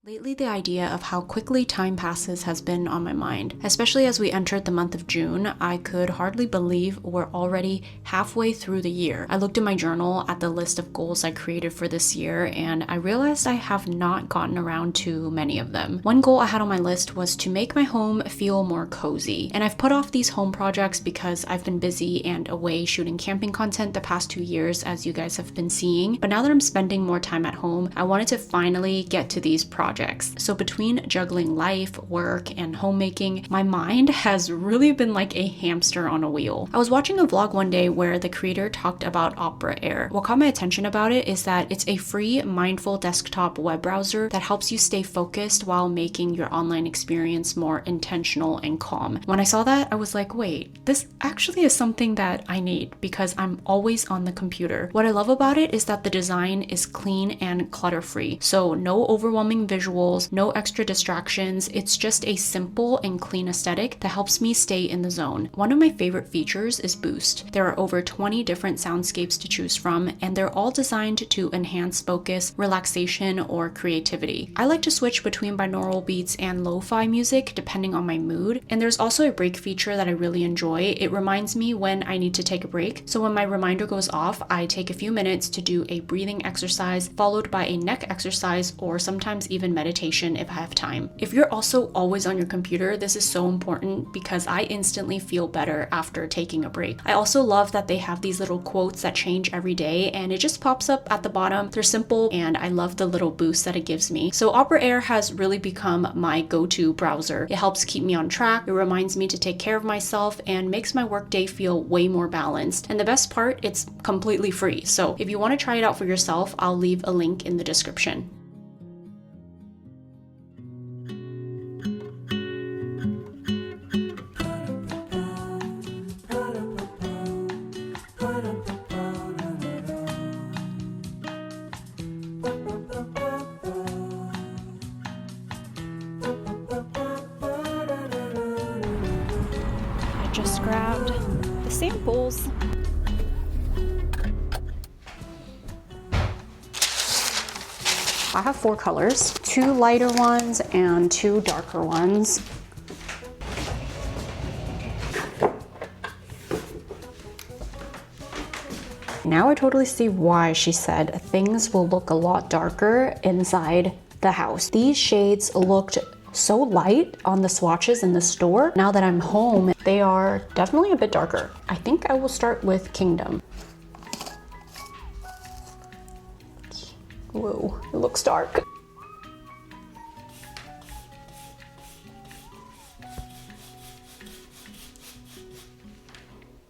Lately, the idea of how quickly time passes has been on my mind. Especially as we entered the month of June, I could hardly believe we're already halfway through the year. I looked in my journal at the list of goals I created for this year, and I realized I have not gotten around to many of them. One goal I had on my list was to make my home feel more cozy, and I've put off these home projects because I've been busy and away shooting camping content the past 2 years, as you guys have been seeing. But now that I'm spending more time at home, I wanted to finally get to these projects. So between juggling life, work, and homemaking, my mind has really been like a hamster on a wheel. I was watching a vlog one day where the creator talked about Opera Air. What caught my attention about it is that it's a free, mindful desktop web browser that helps you stay focused while making your online experience more intentional and calm. When I saw that, I was like, wait, this actually is something that I need because I'm always on the computer. What I love about it is that the design is clean and clutter-free, so no overwhelming visuals, no extra distractions. It's just a simple and clean aesthetic that helps me stay in the zone. One of my favorite features is Boost. There are over 20 different soundscapes to choose from, and they're all designed to enhance focus, relaxation, or creativity. I like to switch between binaural beats and lo-fi music depending on my mood, and there's also a break feature that I really enjoy. It reminds me when I need to take a break, so when my reminder goes off, I take a few minutes to do a breathing exercise followed by a neck exercise or sometimes even meditation if I have time. If you're also always on your computer, this is so important because I instantly feel better after taking a break. I also love that they have these little quotes that change every day, and it just pops up at the bottom. They're simple and I love the little boost that it gives me. So Opera Air has really become my go-to browser. It helps keep me on track, it reminds me to take care of myself, and makes my workday feel way more balanced. And the best part, it's completely free. So if you want to try it out for yourself, I'll leave a link in the description. Just grabbed the samples. I have 4 colors, 2 lighter ones and 2 darker ones. Now I totally see why she said things will look a lot darker inside the house. These shades looked so light on the swatches in the store. Now that I'm home, they are definitely a bit darker. I think I will start with Kingdom. Whoa, it looks dark.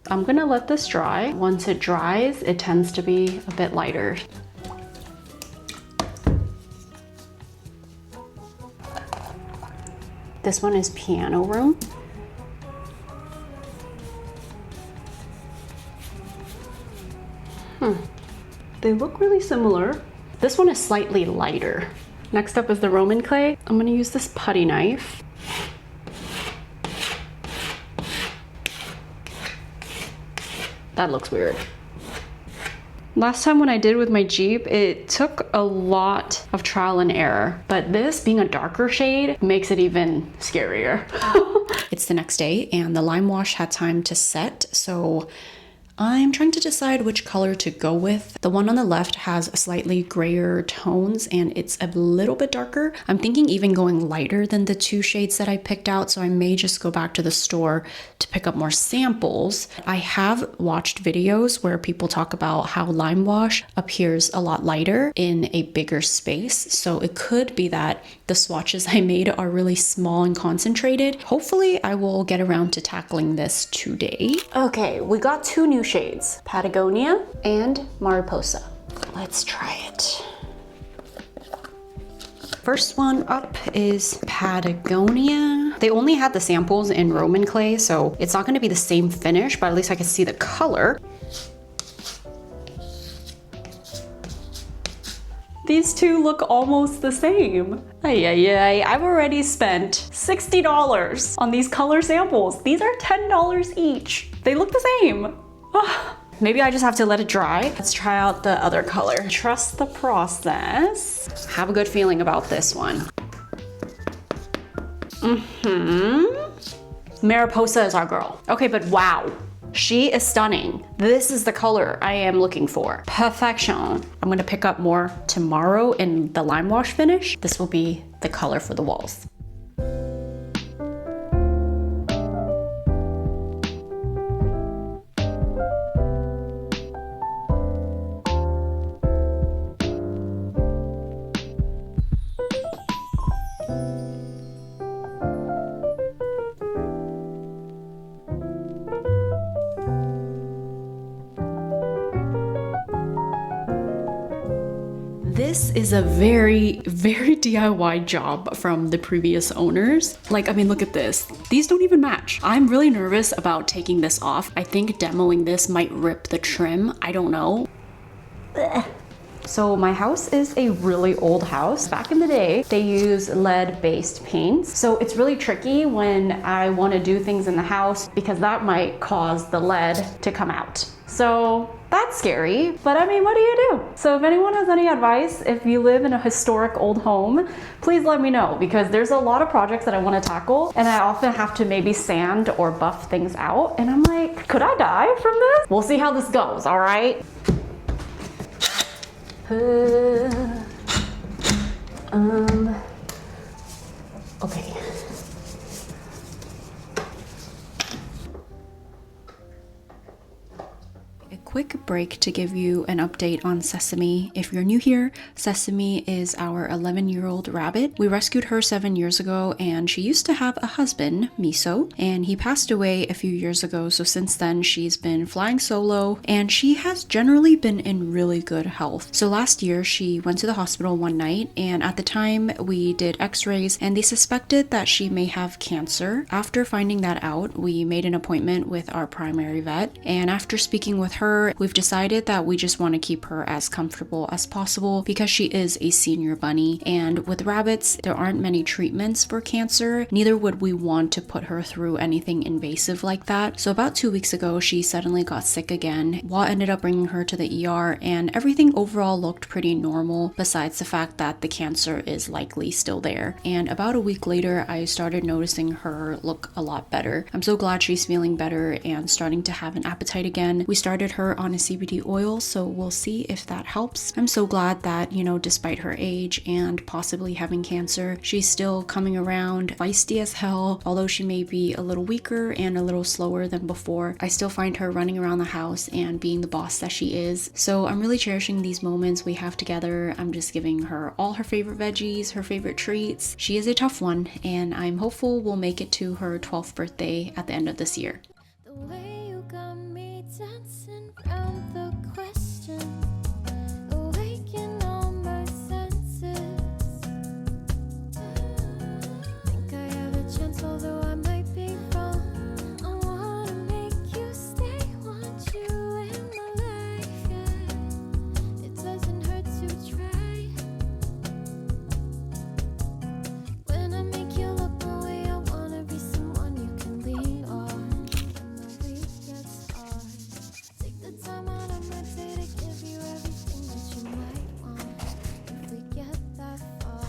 I'm gonna let this dry. Once it dries, it tends to be a bit lighter. This one is Piano Room. They look really similar. This one is slightly lighter. Next up is the Roman clay. I'm gonna use this putty knife. That looks weird. Last time when I did with my Jeep, it took a lot of trial and error, but this being a darker shade makes it even scarier. It's the next day and the lime wash had time to set, so I'm trying to decide which color to go with. The one on the left has slightly grayer tones and it's a little bit darker. I'm thinking even going lighter than the 2 shades that I picked out, so I may just go back to the store to pick up more samples. I have watched videos where people talk about how lime wash appears a lot lighter in a bigger space, so it could be that the swatches I made are really small and concentrated. Hopefully I will get around to tackling this today. Okay, we got 2 new shades, Patagonia and Mariposa. Let's try it. First one up is Patagonia. They only had the samples in Roman clay, so it's not going to be the same finish, but at least I can see the color. These two look almost the same. I've already spent $60 on these color samples. These are $10 each. They look the same. Maybe I just have to let it dry. Let's try out the other color. Trust the process. Have a good feeling about this one. Mariposa is our girl. Okay, but wow. She is stunning. This is the color I am looking for. Perfection. I'm gonna pick up more tomorrow in the lime wash finish. This will be the color for the walls. This is a very DIY job from the previous owners. Like, I mean, look at this. These don't even match. I'm really nervous about taking this off. I think demoing this might rip the trim. I don't know. Ugh. So my house is a really old house. Back in the day, they used lead-based paints. So it's really tricky when I want to do things in the house because that might cause the lead to come out. So that's scary, but I mean, what do you do? So if anyone has any advice, if you live in a historic old home, please let me know because there's a lot of projects that I want to tackle and I often have to maybe sand or buff things out. And I'm like, could I die from this? We'll see how this goes, all right? Okay. Quick break to give you an update on Sesame. If you're new here, Sesame is our 11-year-old rabbit. We rescued her 7 years ago and she used to have a husband, Miso, and he passed away a few years ago. So since then she's been flying solo and she has generally been in really good health. So last year she went to the hospital one night and at the time we did x-rays and they suspected that she may have cancer. After finding that out, we made an appointment with our primary vet and after speaking with her, we've decided that we just want to keep her as comfortable as possible because she is a senior bunny. And with rabbits, there aren't many treatments for cancer. Neither would we want to put her through anything invasive like that. So about 2 weeks ago, she suddenly got sick again. Wa ended up bringing her to the ER and everything overall looked pretty normal besides the fact that the cancer is likely still there. And about a week later, I started noticing her look a lot better. I'm so glad she's feeling better and starting to have an appetite again. We started her on a CBD oil, so we'll see if that helps. I'm so glad that, you know, despite her age and possibly having cancer, she's still coming around, feisty as hell. Although she may be a little weaker and a little slower than before, I still find her running around the house and being the boss that she is. So I'm really cherishing these moments we have together. I'm just giving her all her favorite veggies, her favorite treats. She is a tough one, and I'm hopeful we'll make it to her 12th birthday at the end of this year. The way you got me dancing round the question, awaken all my senses. Think I have a chance, although I might be wrong. I wanna make you stay, want you in my life, yeah. It doesn't hurt to try. When I make you look away, I wanna be someone you can lean on. Time out of my day to give you everything that you might want. If we get that far,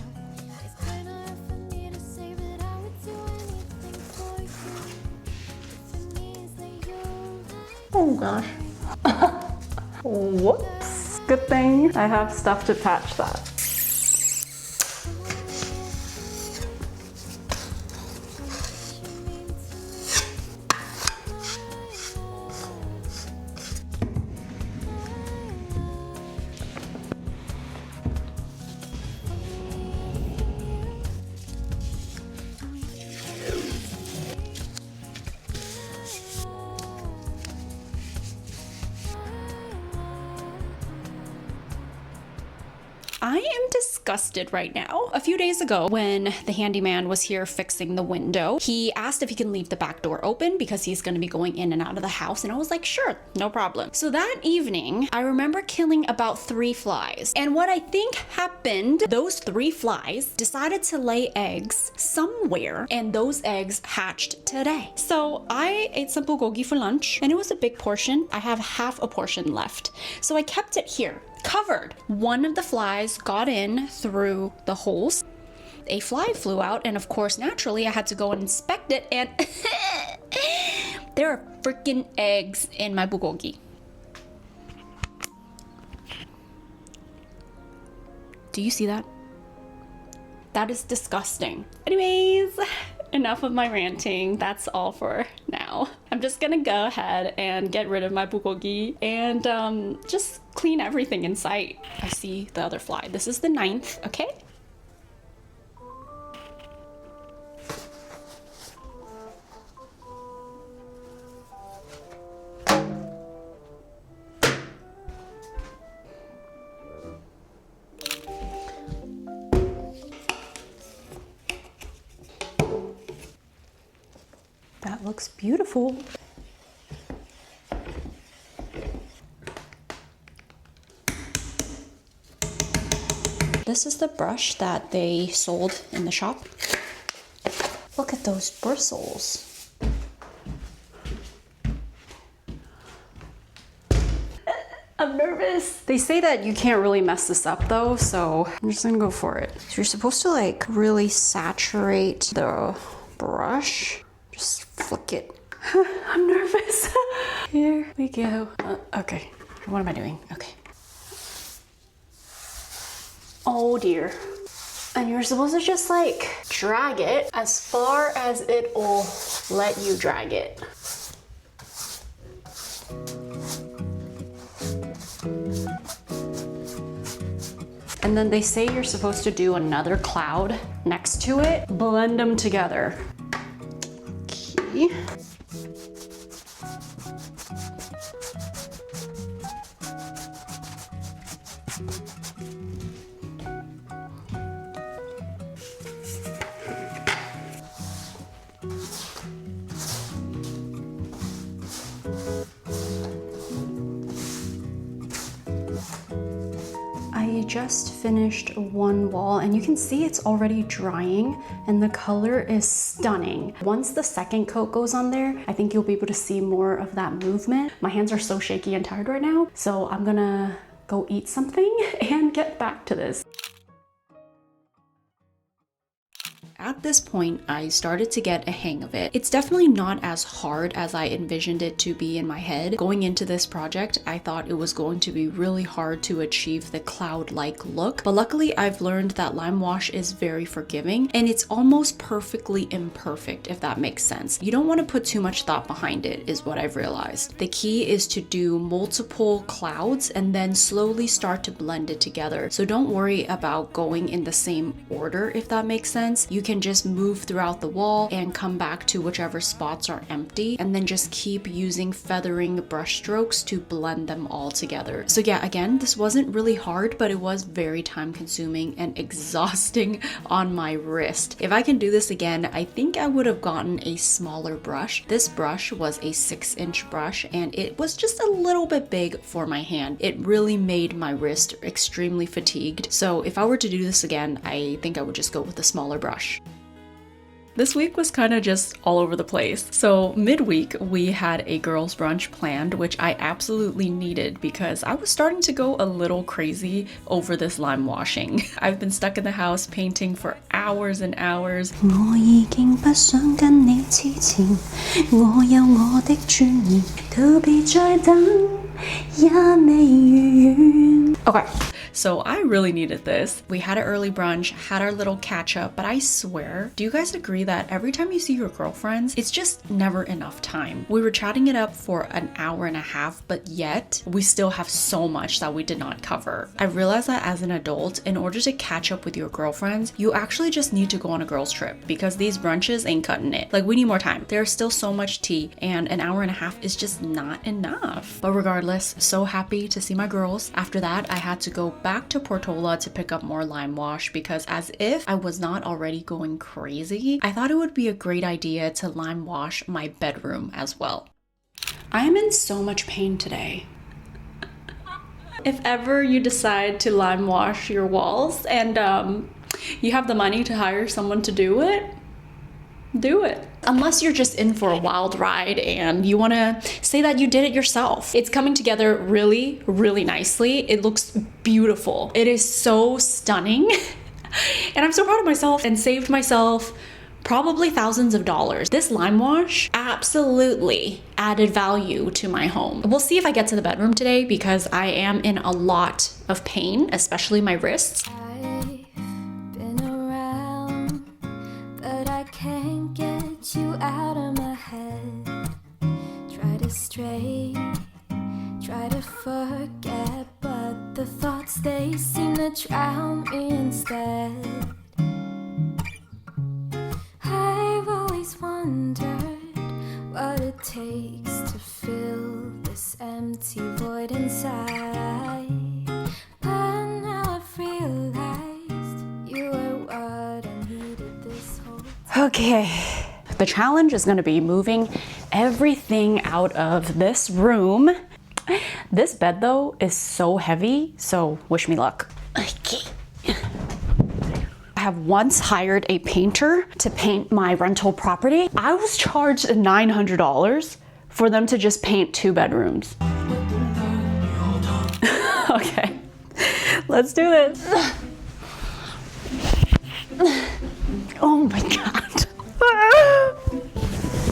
it's kinda hard for me to say, but I would do anything for you. If it means that you'll like. Oh gosh. Whoops. Good thing I have stuff to patch that. I am disgusted right now. A few days ago, when the handyman was here fixing the window, he asked if he can leave the back door open because he's gonna be going in and out of the house. And I was like, sure, no problem. So that evening, I remember killing about 3 flies. And what I think happened, those 3 flies decided to lay eggs somewhere, and those eggs hatched today. So I ate some bulgogi for lunch, and it was a big portion. I have half a portion left. So I kept it here, covered. One of the flies got in through the holes. a fly flew out, and of course, naturally, I had to go and inspect it, and there are freaking eggs in my bulgogi. Do you see that? That is disgusting. Anyways, enough of my ranting. That's all for now. I'm just gonna go ahead and get rid of my bulgogi and just clean everything in sight. I see the other fly. This is the 9th, okay? That looks beautiful. This is the brush that they sold in the shop. Look at those bristles. I'm nervous. They say that you can't really mess this up though, so I'm just gonna go for it. So you're supposed to like really saturate the brush. Just flick it. I'm nervous. Here we go. Okay, what am I doing? Okay. Oh dear. And you're supposed to just like drag it as far as it will let you drag it. And then they say you're supposed to do another cloud next to it, blend them together. Okay. I just finished one wall and you can see it's already drying and the color is stunning. Once the second coat goes on there, I think you'll be able to see more of that movement. My hands are so shaky and tired right now, so I'm gonna go eat something and get back to this. At this point, I started to get a hang of it. It's definitely not as hard as I envisioned it to be in my head. Going into this project, I thought it was going to be really hard to achieve the cloud-like look, but luckily I've learned that lime wash is very forgiving and it's almost perfectly imperfect, if that makes sense. You don't want to put too much thought behind it, is what I've realized. The key is to do multiple clouds and then slowly start to blend it together. So don't worry about going in the same order, if that makes sense. You can just move throughout the wall and come back to whichever spots are empty and then just keep using feathering brush strokes to blend them all together. So yeah, again, this wasn't really hard, but it was very time consuming and exhausting on my wrist. If I can do this again, I think I would have gotten a smaller brush. This brush was a 6-inch brush and it was just a little bit big for my hand. It really made my wrist extremely fatigued. So if I were to do this again, I think I would just go with a smaller brush. This week was kind of just all over the place. So midweek, we had a girls' brunch planned, which I absolutely needed because I was starting to go a little crazy over this lime washing. I've been stuck in the house painting for hours and hours. Okay. So I really needed this. We had an early brunch, had our little catch up, but I swear, do you guys agree that every time you see your girlfriends, it's just never enough time? We were chatting it up for an hour and a half, but yet we still have so much that we did not cover. I realized that as an adult, in order to catch up with your girlfriends, you actually just need to go on a girls trip because these brunches ain't cutting it. Like, we need more time. There's still so much tea and an hour and a half is just not enough. But regardless, so happy to see my girls. After that, I had to go back to Portola to pick up more lime wash because, as if I was not already going crazy, I thought it would be a great idea to lime wash my bedroom as well. I am in so much pain today. If ever you decide to lime wash your walls and you have the money to hire someone to do it, do it. Unless you're just in for a wild ride and you want to say that you did it yourself. It's coming together really, really nicely. It looks beautiful. It is so stunning. And I'm so proud of myself and saved myself probably thousands of dollars. This lime wash absolutely added value to my home. We'll see if I get to the bedroom today because I am in a lot of pain, especially my wrists. I've been around, but I can't get you out of my head. Try to stray, try to forget, but the thoughts, they seem to drown me instead. I've always wondered what it takes to fill this empty void inside. But now I've realized you were what I needed this whole time. Okay, the challenge is gonna be moving everything out of this room. This bed though is so heavy, so wish me luck. Okay. I have once hired a painter to paint my rental property. I was charged $900 for them to just paint 2 bedrooms. Okay, let's do this. Oh my God.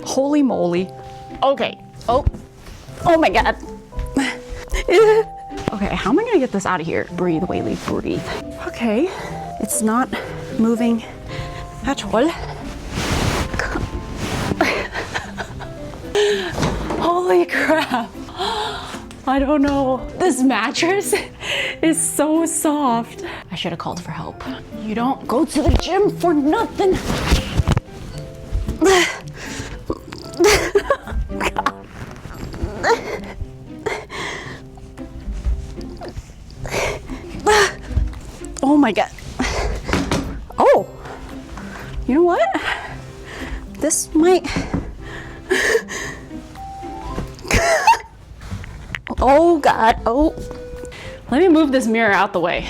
Holy moly. Okay, oh my God. Okay, how am I gonna get this out of here? Breathe, Weylie, breathe. Okay, it's not moving at all. Holy crap. I don't know. This mattress is so soft. I should have called for help. You don't go to the gym for nothing. Oh my God. Oh, you know what? This might. Oh God, oh. Let me move this mirror out the way.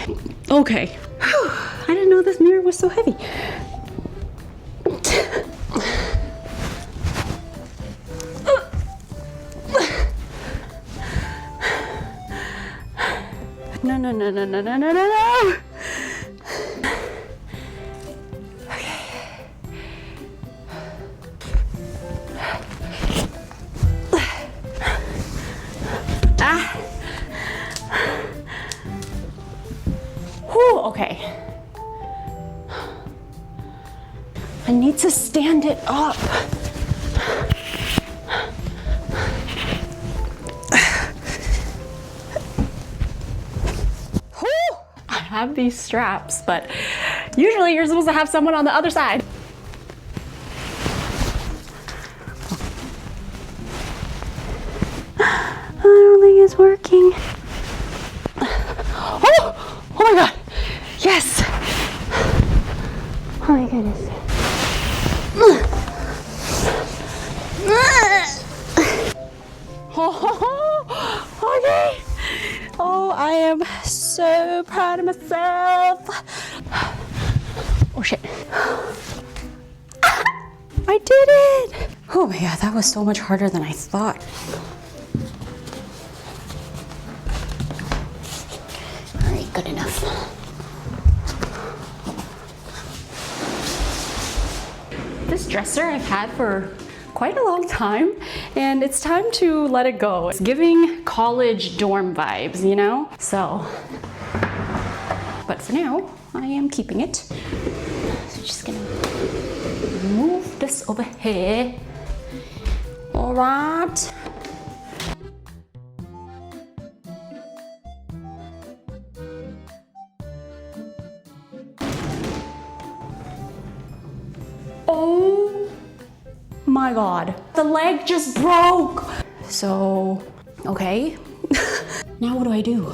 Okay. Whew. I didn't know this mirror was so heavy. No, no, no, no, no, no, no, no, no. Okay. I need to stand it up. I have these straps, but usually you're supposed to have someone on the other side. I don't think it's working. Oh my God. Yes! Oh my goodness. Oh, okay. Oh, I am so proud of myself. Oh shit. I did it! Oh my God, that was so much harder than I thought. All right, good enough. This dresser I've had for quite a long time, and it's time to let it go. It's giving college dorm vibes, you know? So, but for now, I am keeping it. So just gonna move this over here. All right. Oh my God, the leg just broke. So, okay. Now what do I do?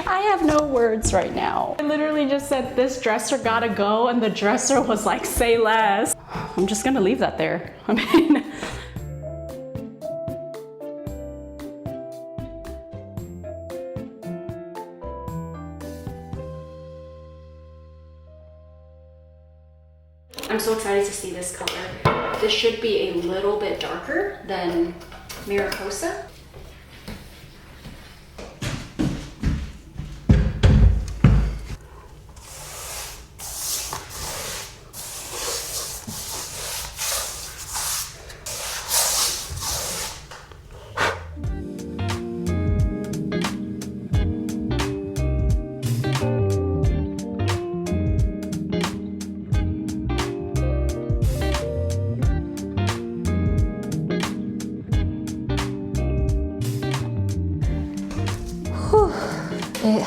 I have no words right now. I literally just said this dresser gotta go and the dresser was like, say less. I'm just gonna leave that there. I mean, I'm so excited to see this color. This should be a little bit darker than Mariposa.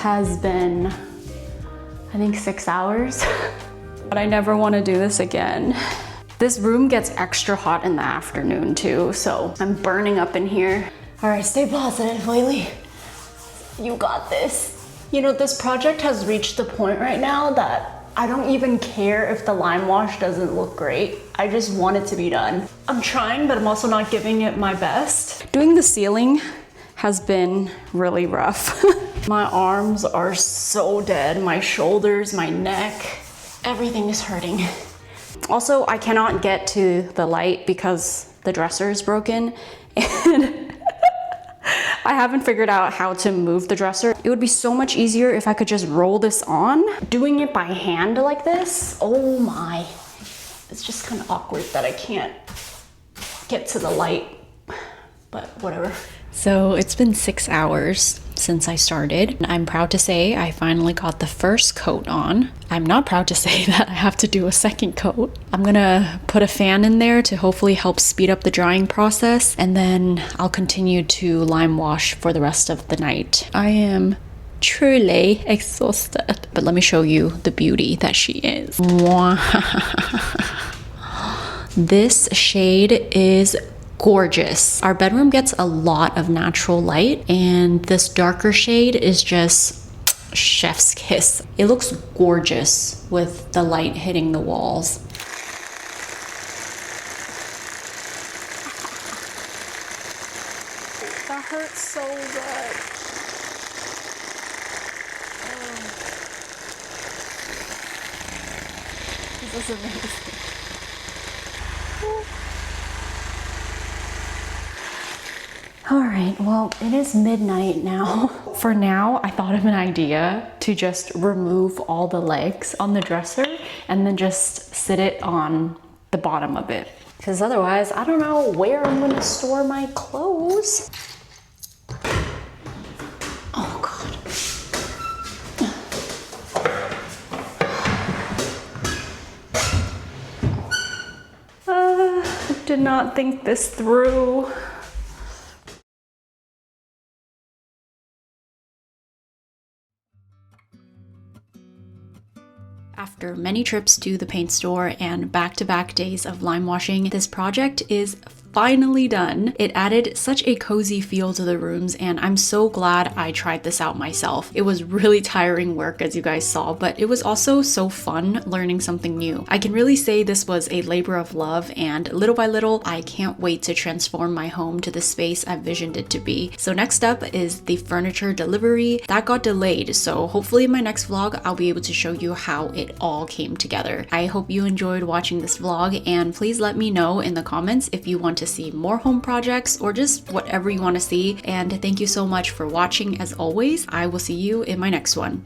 has been, I think, 6 hours. But I never want to do this again. This room gets extra hot in the afternoon too, so I'm burning up in here. All right, stay positive, Weylie. You got this. You know, this project has reached the point right now that I don't even care if the lime wash doesn't look great. I just want it to be done. I'm trying, but I'm also not giving it my best. Doing the ceiling has been really rough. My arms are so dead. My shoulders, my neck, everything is hurting. Also, I cannot get to the light because the dresser is broken and I haven't figured out how to move the dresser. It would be so much easier if I could just roll this on. Doing it by hand like this, oh my. It's just kind of awkward that I can't get to the light, but whatever. So it's been 6 hours since I started. I'm proud to say I finally got the first coat on. I'm not proud to say that I have to do a second coat. I'm gonna put a fan in there to hopefully help speed up the drying process, and then I'll continue to lime wash for the rest of the night. I am truly exhausted, but let me show you the beauty that she is. This shade is gorgeous. Our bedroom gets a lot of natural light, and this darker shade is just chef's kiss. It looks gorgeous with the light hitting the walls. That hurts so good. Oh. This is amazing. All right, well, it is midnight now. For now, I thought of an idea to just remove all the legs on the dresser and then just sit it on the bottom of it. Because otherwise, I don't know where I'm gonna store my clothes. Oh God. I did not think this through. After many trips to the paint store and back-to-back days of lime washing, this project is finally done. It added such a cozy feel to the rooms, and I'm so glad I tried this out myself. It was really tiring work, as you guys saw, but it was also so fun learning something new. I can really say this was a labor of love, and little by little, I can't wait to transform my home to the space I've visioned it to be. So next up is the furniture delivery. That got delayed, so hopefully in my next vlog, I'll be able to show you how it all came together. I hope you enjoyed watching this vlog, and please let me know in the comments if you want to see more home projects or just whatever you want to see. And thank you so much for watching. As always, I will see you in my next one.